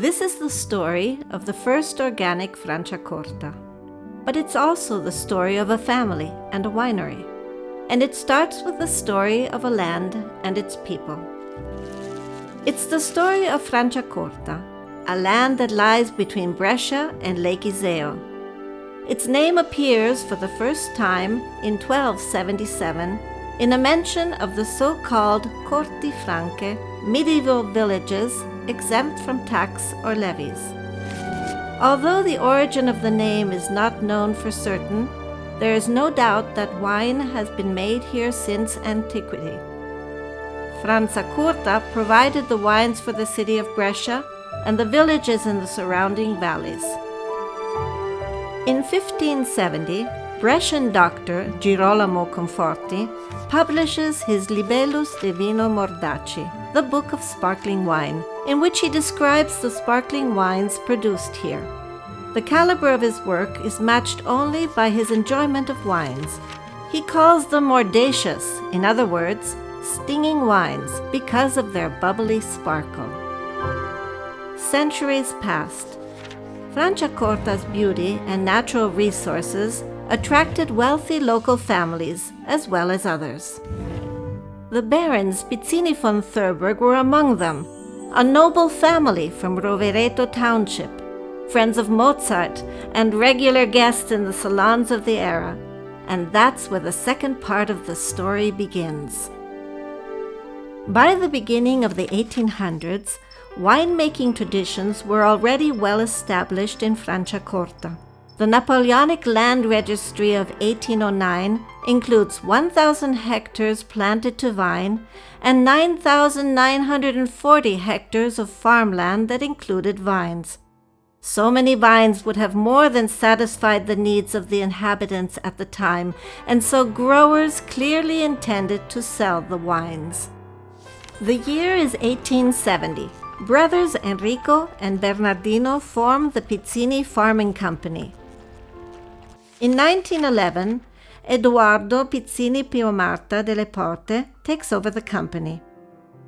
This is the story of the first organic Franciacorta. But it's also the story of a family and a winery. And it starts with the story of a land and its people. It's the story of Franciacorta, a land that lies between Brescia and Lake Iseo. Its name appears for the first time in 1277 in a mention of the so-called Corti Franche, medieval villages exempt from tax or levies. Although the origin of the name is not known for certain, there is no doubt that wine has been made here since antiquity. Franciacorta provided the wines for the city of Brescia and the villages in the surrounding valleys. In 1570, Brescian doctor Girolamo Conforti publishes his Libellus de Vino Mordaci, the Book of Sparkling Wine, in which he describes the sparkling wines produced here. The caliber of his work is matched only by his enjoyment of wines. He calls them mordacious, in other words, stinging wines, because of their bubbly sparkle. Centuries passed. Franciacorta's beauty and natural resources attracted wealthy local families as well as others. The barons Pizzini von Thurberg were among them, a noble family from Rovereto Township, friends of Mozart and regular guests in the salons of the era. And that's where the second part of the story begins. By the beginning of the 1800s, winemaking traditions were already well established in Franciacorta. The Napoleonic Land Registry of 1809 includes 1,000 hectares planted to vine and 9,940 hectares of farmland that included vines. So many vines would have more than satisfied the needs of the inhabitants at the time, and so growers clearly intended to sell the wines. The year is 1870. Brothers Enrico and Bernardino formed the Pizzini Farming Company. In 1911, Edoardo Pizzini Piomarta delle Porte takes over the company.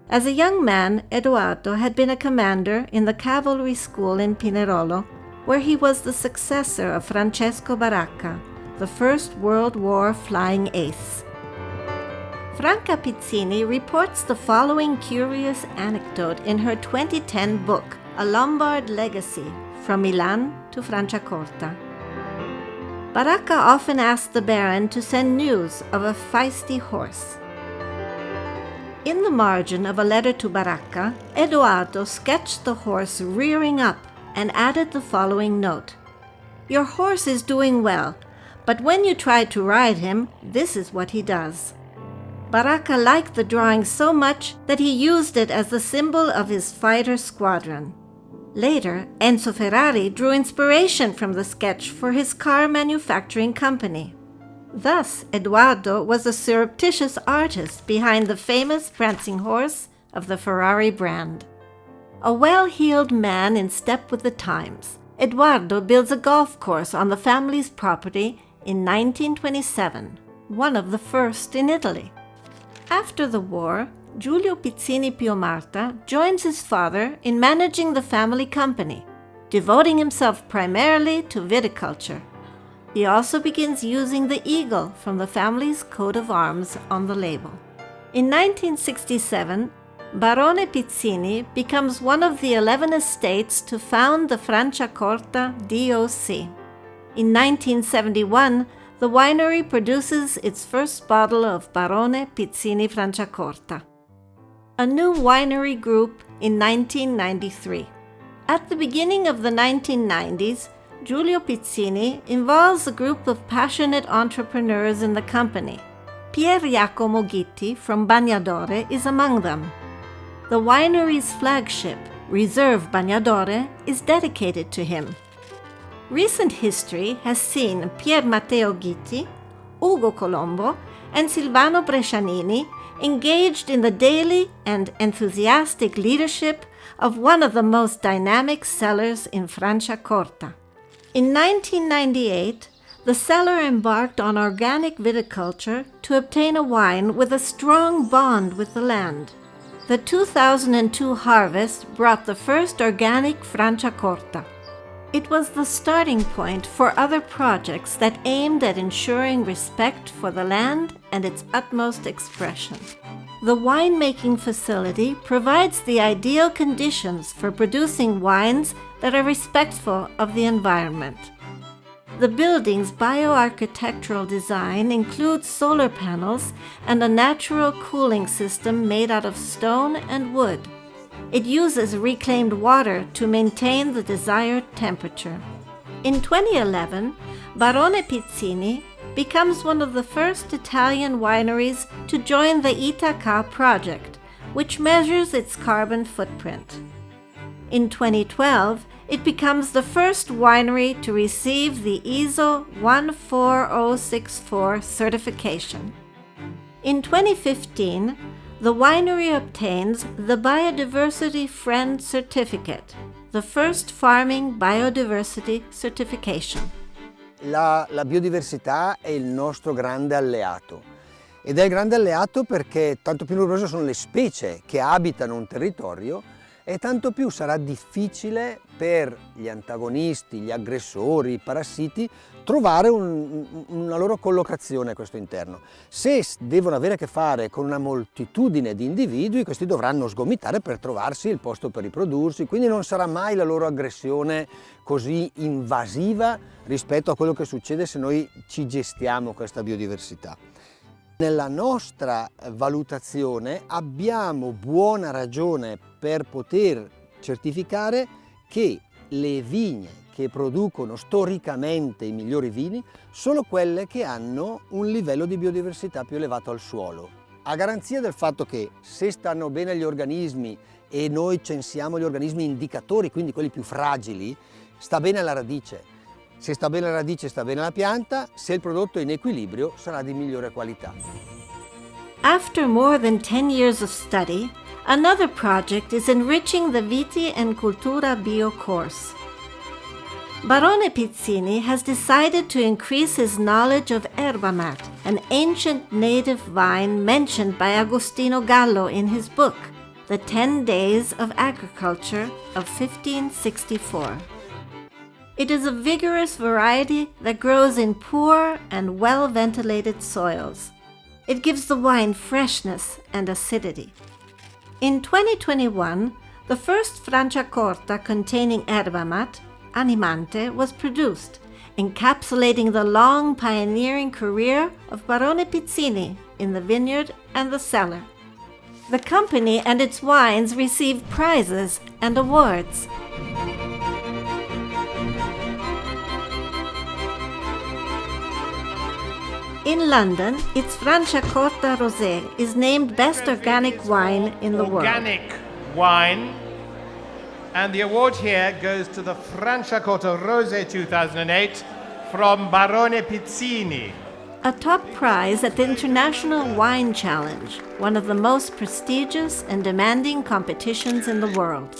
As a young man, Edoardo had been a commander in the cavalry school in Pinerolo, where he was the successor of Francesco Baracca, the First World War flying ace. Franca Pizzini reports the following curious anecdote in her 2010 book, A Lombard Legacy, From Milan to Franciacorta. Baracca often asked the Baron to send news of a feisty horse. In the margin of a letter to Baracca, Edoardo sketched the horse rearing up and added the following note: "Your horse is doing well, but when you try to ride him, this is what he does." Baracca liked the drawing so much that he used it as the symbol of his fighter squadron. Later, Enzo Ferrari drew inspiration from the sketch for his car manufacturing company. Thus, Edoardo was the surreptitious artist behind the famous prancing horse of the Ferrari brand. A well-heeled man in step with the times, Edoardo builds a golf course on the family's property in 1927, one of the first in Italy. After the war, Giulio Pizzini Piomarta joins his father in managing the family company, devoting himself primarily to viticulture. He also begins using the eagle from the family's coat of arms on the label. In 1967, Barone Pizzini becomes one of the 11 estates to found the Franciacorta DOC. In 1971, the winery produces its first bottle of Barone Pizzini Franciacorta. A new winery group in 1993. At the beginning of the 1990s, Giulio Pizzini involves a group of passionate entrepreneurs in the company. Pier Jacomo Gitti from Bagnadore is among them. The winery's flagship, Reserve Bagnadore, is dedicated to him. Recent history has seen Pier Matteo Gitti, Ugo Colombo, and Silvano Brescianini engaged in the daily and enthusiastic leadership of one of the most dynamic cellars in Franciacorta. In 1998, the cellar embarked on organic viticulture to obtain a wine with a strong bond with the land. The 2002 harvest brought the first organic Franciacorta. It was the starting point for other projects that aimed at ensuring respect for the land and its utmost expression. The winemaking facility provides the ideal conditions for producing wines that are respectful of the environment. The building's bioarchitectural design includes solar panels and a natural cooling system made out of stone and wood. It uses reclaimed water to maintain the desired temperature. In 2011, Barone Pizzini becomes one of the first Italian wineries to join the Itaca project, which measures its carbon footprint. In 2012, it becomes the first winery to receive the ISO 14064 certification. In 2015, the winery obtains the Biodiversity Friend Certificate, the first farming biodiversity certification. La biodiversità è il nostro grande alleato ed è il grande alleato perché tanto più numerose sono le specie che abitano un territorio e tanto più sarà difficile per gli antagonisti, gli aggressori, i parassiti trovare una loro collocazione a questo interno. Se devono avere a che fare con una moltitudine di individui, questi dovranno sgomitare per trovarsi il posto per riprodursi, quindi non sarà mai la loro aggressione così invasiva rispetto a quello che succede se noi ci gestiamo questa biodiversità. Nella nostra valutazione abbiamo buona ragione per poter certificare che le vigne che producono storicamente i migliori vini sono quelle che hanno un livello di biodiversità più elevato al suolo, a garanzia del fatto che se stanno bene gli organismi e noi censiamo gli organismi indicatori, quindi quelli più fragili, sta bene la radice. Se sta bene la radice, sta bene la pianta, se il prodotto è in equilibrio sarà di migliore qualità. After more than 10 years of study, another project is enriching the Viti and Cultura Bio course. Barone Pizzini has decided to increase his knowledge of Erba Mate, an ancient native vine mentioned by Agostino Gallo in his book, The 10 Days of Agriculture of 1564. It is a vigorous variety that grows in poor and well-ventilated soils. It gives the wine freshness and acidity. In 2021, the first Franciacorta containing Erba Mate, Animazione, was produced, encapsulating the long pioneering career of Barone Pizzini in the vineyard and the cellar. The company and its wines received prizes and awards. In London, its Franciacorta Rosé is named Best Organic Wine in the world. Organic wine. And the award here goes to the Franciacorta Rosé 2008 from Barone Pizzini. A top prize at the International Wine Challenge, one of the most prestigious and demanding competitions in the world.